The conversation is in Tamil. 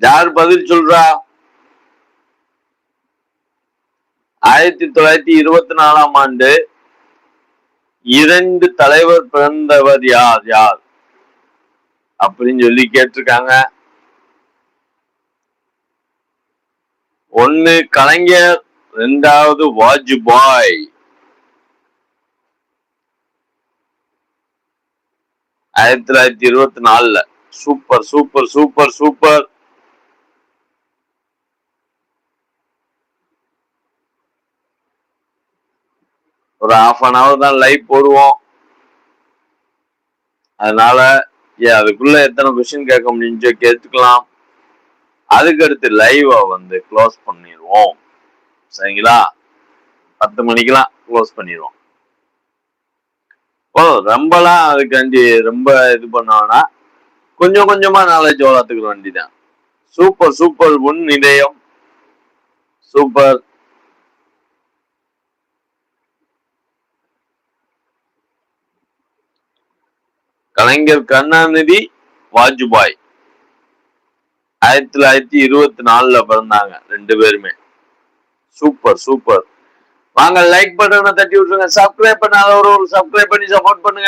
யார் பதில் சொல்றா? 1924ஆம் ஆண்டு 2 தலைவர் பிறந்தவர் யார் யார் அப்படின்னு சொல்லி கேட்டிருக்காங்க. 1 கலைஞர், 2வது Vajpayee. 1924. Super super super super. ஒரு ½ தான் லைவ் போடுவோம். அதனால அதுக்குள்ள எத்தனை கொஸ்டின் கேட்க முடிஞ்சோ கேட்டுக்கலாம். அதுக்கு அடுத்து லைவ க்ளோஸ் பண்ணிடுவோம். சரிங்களா? 10 மணிக்கெல்லாம் க்ளோஸ் பண்ணிடுவோம். ரொம்பலாம் அதுக்காண்டி ரொம்ப இது பண்ணோம்னா கொஞ்சம் கொஞ்சமா நாலேஜ் வளர்த்துக்க வேண்டியதான். சூப்பர் சூப்பர் முன் நிலையம். சூப்பர். கலைஞர் கருணாநிதி, வாஜ்பாய் 1924 பிறந்தாங்க 2 பேருமே. Super super. வாங்க லைக் பட்டனை தட்டி விட்டுருங்க. சப்ஸ்கிரைப் பண்ணாதவரும் சப்ஸ்கிரைப் பண்ணி சப்போர்ட் பண்ணுங்க.